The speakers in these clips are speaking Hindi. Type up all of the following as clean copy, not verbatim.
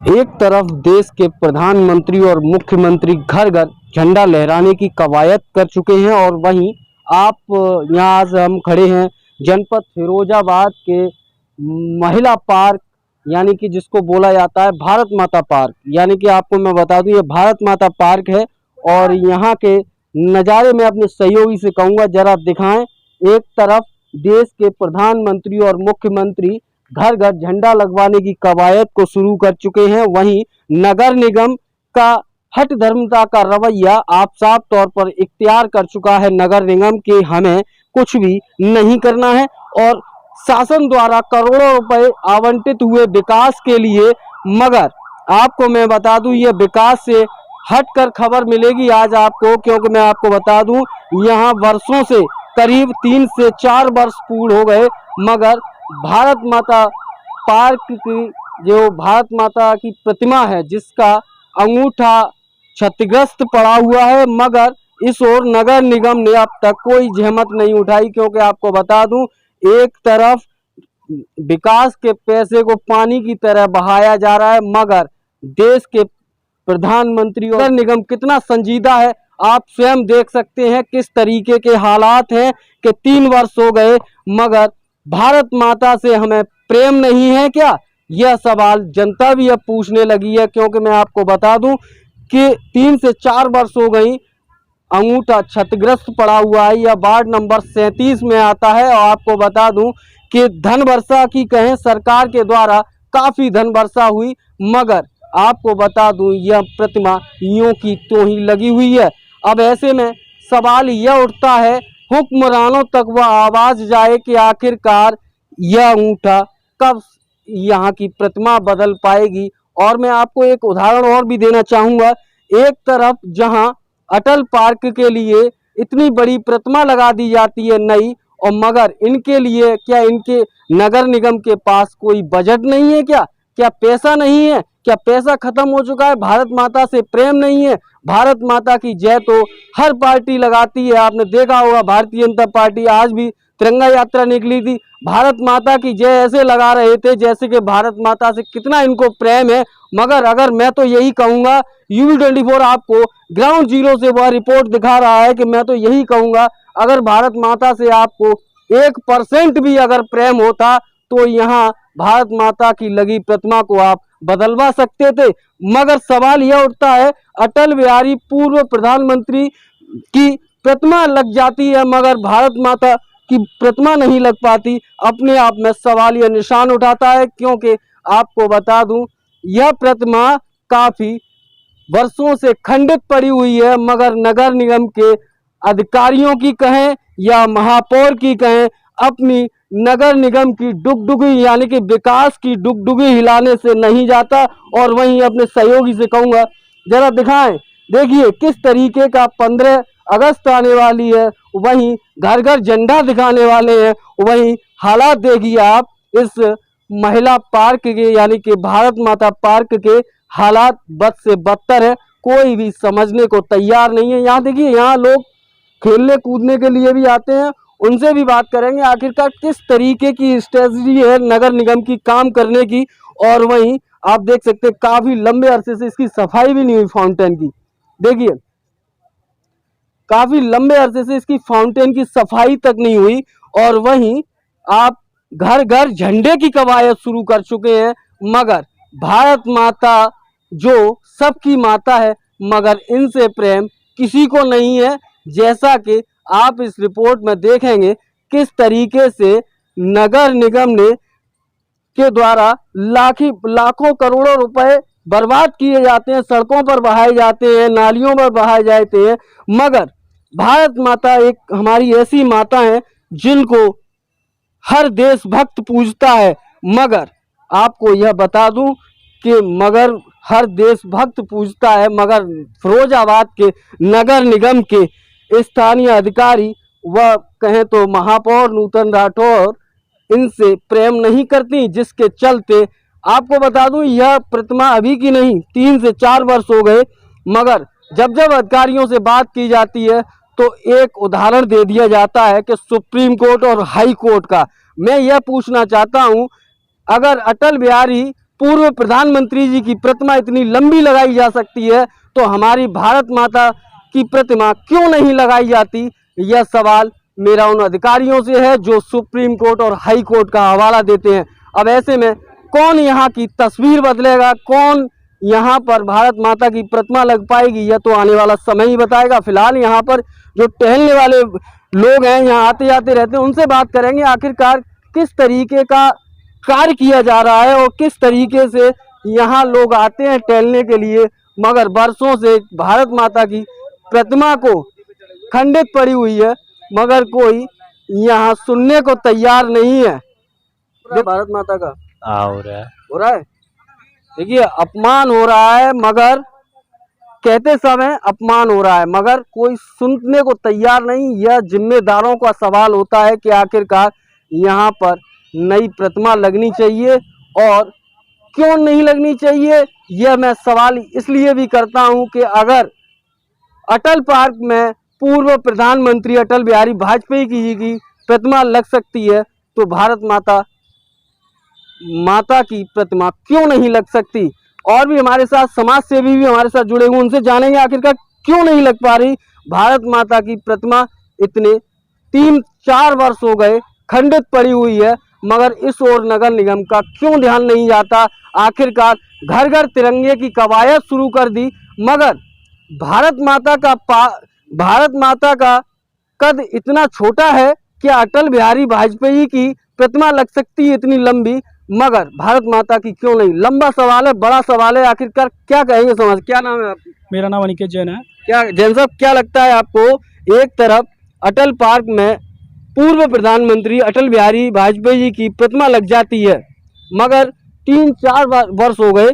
एक तरफ देश के प्रधानमंत्री और मुख्यमंत्री घर घर झंडा लहराने की कवायद कर चुके हैं और वहीं आप यहाँ आज हम खड़े हैं जनपद फिरोजाबाद के महिला पार्क यानी कि जिसको बोला जाता है भारत माता पार्क। यानी कि आपको मैं बता दूं ये भारत माता पार्क है और यहाँ के नज़ारे में अपने सहयोगी से कहूँगा जरा दिखाएं। एक तरफ देश के प्रधानमंत्री और मुख्यमंत्री घर घर झंडा लगवाने की कवायद को शुरू कर चुके हैं, वहीं नगर निगम का हठ धर्मता का रवैया आप साफ तौर पर इख्तियार कर चुका है नगर निगम के हमें कुछ भी नहीं करना है और शासन द्वारा करोड़ों रुपए आवंटित हुए विकास के लिए। मगर आपको मैं बता दूं ये विकास से हटकर खबर मिलेगी आज आपको, क्योंकि मैं आपको बता दूं यहाँ वर्षों से करीब 3 से 4 वर्ष पूर्ण हो गए मगर भारत माता पार्क की जो भारत माता की प्रतिमा है जिसका अंगूठा क्षतिग्रस्त पड़ा हुआ है, मगर इस ओर नगर निगम ने अब तक कोई जहमत नहीं उठाई। क्योंकि आपको बता दूं एक तरफ विकास के पैसे को पानी की तरह बहाया जा रहा है मगर देश के प्रधानमंत्री और नगर निगम कितना संजीदा है आप स्वयं देख सकते हैं। किस तरीके के हालात हैं कि 3 वर्ष हो गए मगर भारत माता से हमें प्रेम नहीं है क्या, यह सवाल जनता भी अब पूछने लगी है। क्योंकि मैं आपको बता दूं कि 3 से 4 वर्ष हो गई अंगूठा क्षतिग्रस्त पड़ा हुआ है। यह वार्ड नंबर 37 में आता है और आपको बता दूं कि धन वर्षा की कहें सरकार के द्वारा काफ़ी धन वर्षा हुई मगर आपको बता दूं यह प्रतिमा यूं की त्यों ही लगी हुई है। अब ऐसे में सवाल यह उठता है हुक्मरानों तक वह आवाज़ जाए कि आखिरकार यह अंगूठा कब यहाँ की प्रतिमा बदल पाएगी। और मैं आपको एक उदाहरण और भी देना चाहूँगा। एक तरफ जहाँ अटल पार्क के लिए इतनी बड़ी प्रतिमा लगा दी जाती है नई और मगर इनके लिए क्या इनके नगर निगम के पास कोई बजट नहीं है क्या पैसा नहीं है, क्या पैसा खत्म हो चुका है, भारत माता से प्रेम नहीं है। भारत माता की जय तो हर पार्टी लगाती है, आपने देखा होगा भारतीय जनता पार्टी आज भी तिरंगा यात्रा निकली थी, भारत माता की जय ऐसे लगा रहे थे जैसे कि भारत माता से कितना इनको प्रेम है। मगर अगर मैं तो यही कहूँगा UB24 आपको ग्राउंड जीरो से वह रिपोर्ट दिखा रहा है कि मैं तो यही कहूँगा अगर भारत माता से आपको 1% भी अगर प्रेम होता तो यहाँ भारत माता की लगी प्रतिमा को आप बदलवा सकते थे। मगर सवाल यह उठता है अटल बिहारी पूर्व प्रधानमंत्री की प्रतिमा लग जाती है मगर भारत माता की प्रतिमा नहीं लग पाती, अपने आप में सवाल यह निशान उठाता है। क्योंकि आपको बता दूं यह प्रतिमा काफ़ी वर्षों से खंडित पड़ी हुई है मगर नगर निगम के अधिकारियों की कहें या महापौर की कहें अपनी नगर निगम की डुगडुगी यानी कि विकास की डुगडुगी हिलाने से नहीं जाता। और वहीं अपने सहयोगी से कहूँगा जरा दिखाएं, देखिए किस तरीके का 15 अगस्त आने वाली है, वहीं घर घर झंडा दिखाने वाले हैं, वहीं हालात देखिए आप इस महिला पार्क के यानी कि भारत माता पार्क के हालात बद से बदतर है, कोई भी समझने को तैयार नहीं है। यहाँ देखिए यहाँ लोग खेलने कूदने के लिए भी आते हैं, उनसे भी बात करेंगे आखिरकार किस तरीके की स्ट्रेटजी है नगर निगम की काम करने की। और वहीं आप देख सकते हैं काफ़ी लंबे अरसे से इसकी सफाई भी नहीं हुई फाउंटेन की, देखिए काफ़ी लंबे अरसे से इसकी फाउंटेन की सफाई तक नहीं हुई। और वहीं आप घर घर झंडे की कवायद शुरू कर चुके हैं मगर भारत माता जो सबकी माता है मगर इनसे प्रेम किसी को नहीं है। जैसा कि आप इस रिपोर्ट में देखेंगे किस तरीके से नगर निगम ने के द्वारा लाखों करोड़ों रुपए बर्बाद किए जाते हैं, सड़कों पर बहाए जाते हैं, नालियों पर बहाए जाते हैं मगर भारत माता एक हमारी ऐसी माता है जिनको हर देशभक्त पूजता है। मगर आपको यह बता दूं कि मगर हर देशभक्त पूजता है मगर फिरोजाबाद के नगर निगम के स्थानीय अधिकारी व कहें तो महापौर नूतन राठौर इनसे प्रेम नहीं करती, जिसके चलते आपको बता दूं यह प्रतिमा अभी की नहीं 3 से 4 वर्ष हो गए मगर जब जब अधिकारियों से बात की जाती है तो एक उदाहरण दे दिया जाता है कि सुप्रीम कोर्ट और हाई कोर्ट का। मैं यह पूछना चाहता हूं अगर अटल बिहारी पूर्व प्रधानमंत्री जी की प्रतिमा इतनी लंबी लगाई जा सकती है, तो हमारी भारत माता की प्रतिमा क्यों नहीं लगाई जाती? यह सवाल मेरा उन अधिकारियों से है जो सुप्रीम कोर्ट और हाई कोर्ट का हवाला देते हैं। अब ऐसे में कौन यहाँ की तस्वीर बदलेगा, कौन यहाँ पर भारत माता की प्रतिमा लग पाएगी, यह तो आने वाला समय ही बताएगा। फिलहाल यहाँ पर जो टहलने वाले लोग हैं, यहाँ आते जाते रहते हैं, उनसे बात करेंगे आखिरकार किस तरीके का कार्य किया जा रहा है और किस तरीके से यहाँ लोग आते हैं टहलने के लिए, मगर वर्षों से भारत माता की प्रतिमा को खंडित पड़ी हुई है, मगर कोई यहाँ सुनने को तैयार नहीं है। भारत माता का हो रहा है देखिए, अपमान हो रहा है, मगर कहते समय अपमान हो रहा है, मगर कोई सुनने को तैयार नहीं। यह जिम्मेदारों का सवाल होता है कि आखिरकार यहाँ पर नई प्रतिमा लगनी चाहिए और क्यों नहीं लगनी चाहिए। यह मैं सवाल इसलिए भी करता हूँ कि अगर अटल पार्क में पूर्व प्रधानमंत्री अटल बिहारी वाजपेयी जी की प्रतिमा लग सकती है, तो भारत माता की प्रतिमा क्यों नहीं लग सकती? और भी हमारे साथ समाज सेवी भी हमारे साथ जुड़े हुए, उनसे जानेंगे आखिरकार क्यों नहीं लग पा रही भारत माता की प्रतिमा। इतने 3-4 वर्ष हो गए खंडित पड़ी हुई है, मगर इस ओर नगर निगम का क्यों ध्यान नहीं जाता? आखिरकार घर घर तिरंगे की कवायद शुरू कर दी, मगर भारत माता का कद इतना छोटा है कि अटल बिहारी वाजपेयी की प्रतिमा लग सकती है इतनी लंबी, मगर भारत माता की क्यों नहीं? लंबा सवाल है, बड़ा सवाल है, आखिरकार क्या कहेंगे समाज। क्या नाम है आपका? मेरा नाम अनिकेत जैन है। क्या जैन साहब, क्या लगता है आपको, एक तरफ अटल पार्क में पूर्व प्रधानमंत्री अटल बिहारी वाजपेयी जी की प्रतिमा लग जाती है, मगर 3-4 वर्ष हो गए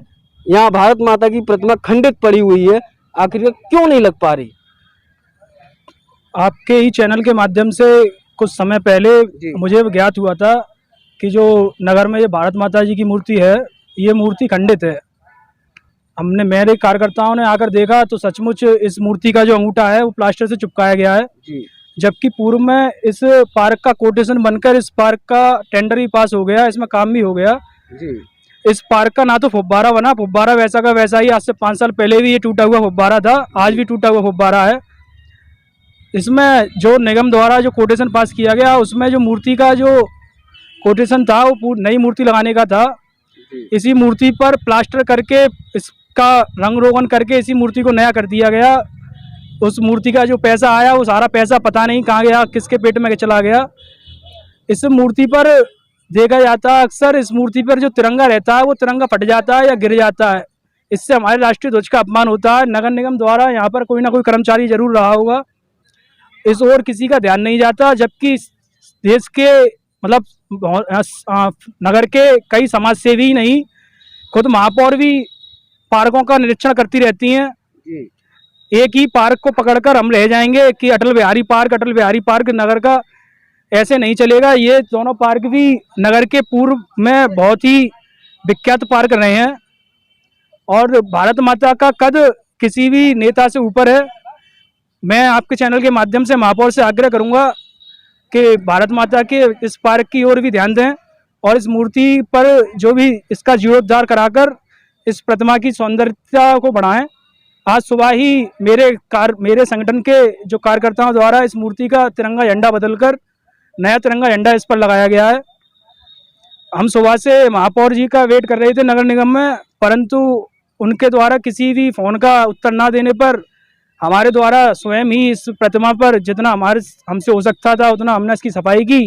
यहाँ भारत माता की प्रतिमा खंडित पड़ी हुई है, आखिर क्यों नहीं लग पा रही? आपके ही चैनल के माध्यम से कुछ समय पहले मुझे ज्ञात हुआ था कि जो नगर में ये भारत माता जी की मूर्ति है, ये मूर्ति खंडित है। मेरे कार्यकर्ताओं ने आकर देखा तो सचमुच इस मूर्ति का जो अंगूठा है वो प्लास्टर से चिपकाया गया है, जबकि पूर्व में इस पार्क का कोटेशन बनकर इस पार्क का टेंडर भी पास हो गया, इसमें काम भी हो गया जी। इस पार्क का ना तो फुब्बारा बना, फुब्बारा वैसा का वैसा ही, आज से 5 साल पहले भी ये टूटा हुआ फुब्बारा था, आज भी टूटा हुआ फुब्बारा है। इसमें जो निगम द्वारा जो कोटेशन पास किया गया, उसमें जो मूर्ति का जो कोटेशन था वो नई मूर्ति लगाने का था। इसी मूर्ति पर प्लास्टर करके इसका रंग रोगन करके इसी मूर्ति को नया कर दिया गया। उस मूर्ति का जो पैसा आया वो सारा पैसा पता नहीं कहाँ गया, किसके पेट में चला गया। इस मूर्ति पर देखा जाता है अक्सर इस मूर्ति पर जो तिरंगा रहता है वो तिरंगा फट जाता है या गिर जाता है, इससे हमारे राष्ट्रीय ध्वज का अपमान होता है। नगर निगम द्वारा यहाँ पर कोई ना कोई कर्मचारी जरूर रहा होगा, इस ओर किसी का ध्यान नहीं जाता, जबकि देश के मतलब नगर के कई समाज सेवी ही नहीं, खुद महापौर भी पार्कों का निरीक्षण करती रहती हैं। एक ही पार्क को पकड़कर हम रह जाएंगे कि अटल बिहारी पार्क नगर का, ऐसे नहीं चलेगा। ये दोनों पार्क भी नगर के पूर्व में बहुत ही विख्यात पार्क रहे हैं और भारत माता का कद किसी भी नेता से ऊपर है। मैं आपके चैनल के माध्यम से महापौर से आग्रह करूंगा कि भारत माता के इस पार्क की ओर भी ध्यान दें और इस मूर्ति पर जो भी इसका जीर्णोद्धार कराकर इस प्रतिमा की सौंदर्यता को बढ़ाएं। आज सुबह ही मेरे संगठन के जो कार्यकर्ताओं द्वारा इस मूर्ति का तिरंगा झंडा बदलकर नया तिरंगा झंडा इस पर लगाया गया है। हम सुबह से महापौर जी का वेट कर रहे थे नगर निगम में, परंतु उनके द्वारा किसी भी फोन का उत्तर ना देने पर हमारे द्वारा स्वयं ही इस प्रतिमा पर जितना हमसे हो सकता था उतना हमने इसकी सफाई की।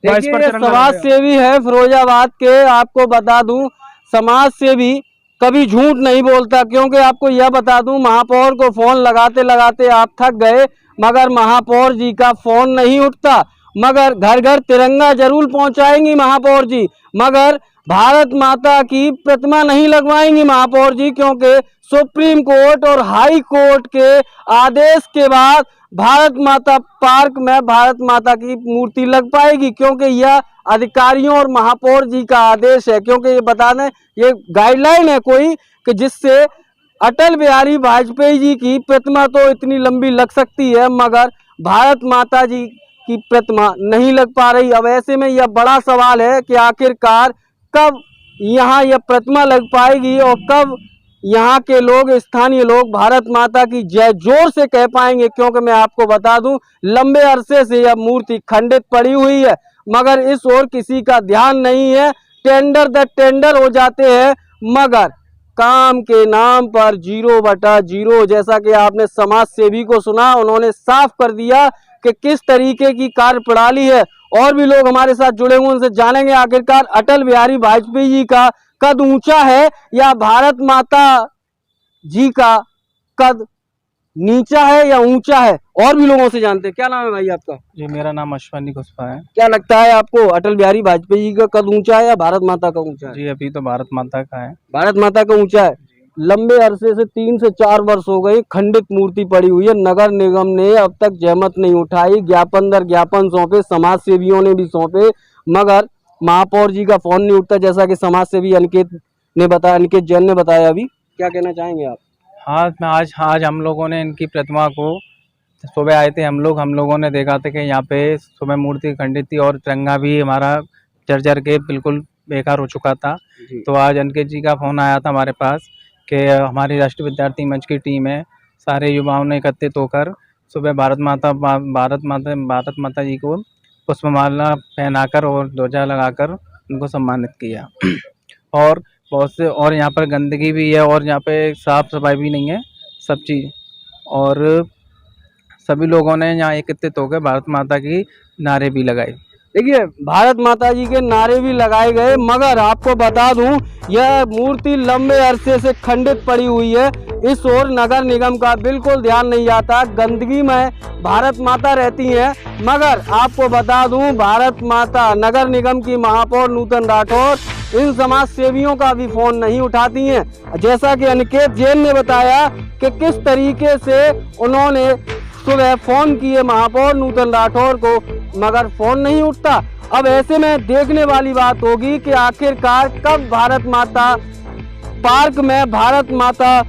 समाज सेवी है फिरोजाबाद के, आपको बता दूं समाज सेवी कभी झूठ नहीं बोलता, क्योंकि आपको यह बता दूं महापौर को फोन लगाते लगाते आप थक गए, मगर महापौर जी का फोन नहीं उठता। मगर घर घर तिरंगा जरूर पहुंचाएंगी महापौर जी, मगर भारत माता की प्रतिमा नहीं लगवाएंगी महापौर जी, क्योंकि सुप्रीम कोर्ट और हाई कोर्ट के आदेश के बाद भारत माता पार्क में भारत माता की मूर्ति लग पाएगी, क्योंकि यह अधिकारियों और महापौर जी का आदेश है। क्योंकि ये बता दें ये गाइडलाइन है कोई कि जिससे अटल बिहारी वाजपेयी जी की प्रतिमा तो इतनी लंबी लग सकती है, मगर भारत माता जी की प्रतिमा नहीं लग पा रही। अब ऐसे में यह बड़ा सवाल है कि आखिरकार कब यहाँ यह प्रतिमा लग पाएगी और कब यहाँ के लोग, स्थानीय लोग भारत माता की जय जोर से कह पाएंगे, क्योंकि मैं आपको बता दूं लंबे अरसे से यह मूर्ति खंडित पड़ी हुई है, मगर इस ओर किसी का ध्यान नहीं है। टेंडर द टेंडर हो जाते हैं, मगर काम के नाम पर 0/0। जैसा कि आपने समाज सेवी को सुना, उन्होंने साफ कर दिया कि किस तरीके की कार्य प्रणाली है। और भी लोग हमारे साथ जुड़े हुए, उनसे जानेंगे आखिरकार अटल बिहारी वाजपेयी जी का कद ऊंचा है या भारत माता जी का कद नीचा है या ऊंचा है। और भी लोगों से जानते हैं। क्या नाम है भाई आपका? जी, मेरा नाम अश्वनी घुसपा है। क्या लगता है आपको, अटल बिहारी वाजपेयी जी का कद ऊंचा है या भारत माता का ऊंचा है? जी, अभी तो भारत माता का है। भारत माता का ऊंचा है। लंबे अरसे से 3 से 4 वर्ष हो गए खंडित मूर्ति पड़ी हुई है। नगर निगम ने अब तक जहमत नहीं उठाई, ज्ञापन दर ज्ञापन सौंपे, समाज सेवियों ने भी सौंपे, मगर महापौर जी का फोन नहीं उठता, जैसा कि समाज सेवी अनिकेत जैन ने बताया। अभी क्या कहना चाहेंगे आप? हाँ, आज हम लोगों ने इनकी प्रतिमा को, सुबह आए थे हम लोगों ने देखा था कि यहाँ पे सुबह मूर्ति खंडित थी और तिरंगा भी हमारा जर्जर के बिल्कुल बेकार हो चुका था। तो आज अनिकेत जी का फ़ोन आया था हमारे पास कि हमारी राष्ट्रीय विद्यार्थी मंच की टीम है, सारे युवाओं ने एकत्रित होकर सुबह भारत माता जी को पुष्पमाला पहनाकर और ध्वजा लगाकर उनको सम्मानित किया। और बहुत से, और यहाँ पर गंदगी भी है और यहाँ पे साफ सफाई भी नहीं है सब चीज़, और सभी लोगों ने यहाँ एकत्रित होकर भारत माता की नारे भी लगाए। देखिए, भारत माता जी के नारे भी लगाए गए, मगर आपको बता दूं यह मूर्ति लंबे अरसे से खंडित पड़ी हुई है। इस ओर नगर निगम का बिल्कुल ध्यान नहीं आता। गंदगी में भारत माता रहती हैं, मगर आपको बता दूं भारत माता, नगर निगम की महापौर नूतन राठौर इन समाज सेवियों का भी फोन नहीं उठाती हैं। जैसा कि अनिकेत जैन ने बताया कि किस तरीके से उन्होंने सुबह फोन किए महापौर नूतन राठौर को, मगर फोन नहीं उठता। अब ऐसे में देखने वाली बात होगी कि आखिरकार कब भारत माता पार्क में भारत माता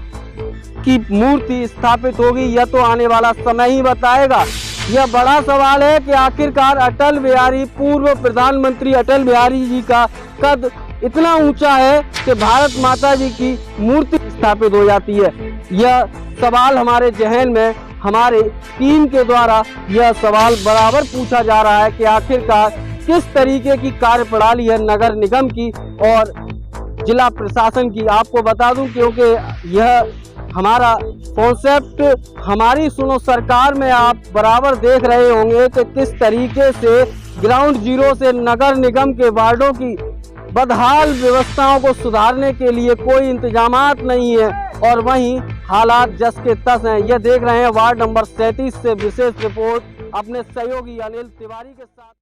की मूर्ति स्थापित होगी, यह तो आने वाला समय ही बताएगा। यह बड़ा सवाल है कि आखिरकार अटल बिहारी, पूर्व प्रधानमंत्री अटल बिहारी जी का कद इतना ऊंचा है कि भारत माता जी की मूर्ति स्थापित हो जाती है। यह सवाल हमारे जहन में, हमारे टीम के द्वारा यह सवाल बराबर पूछा जा रहा है कि आखिरकार किस तरीके की कार्य प्रणाली है नगर निगम की और जिला प्रशासन की। आपको बता दूं, क्योंकि यह हमारा कॉन्सेप्ट हमारी सुनो सरकार में आप बराबर देख रहे होंगे कि किस तरीके से ग्राउंड जीरो से नगर निगम के वार्डों की बदहाल व्यवस्थाओं को सुधारने के लिए कोई इंतजामात नहीं है, और वहीं हालात जस के तस हैं। यह देख रहे हैं वार्ड नंबर 37 से विशेष रिपोर्ट अपने सहयोगी अनिल तिवारी के साथ।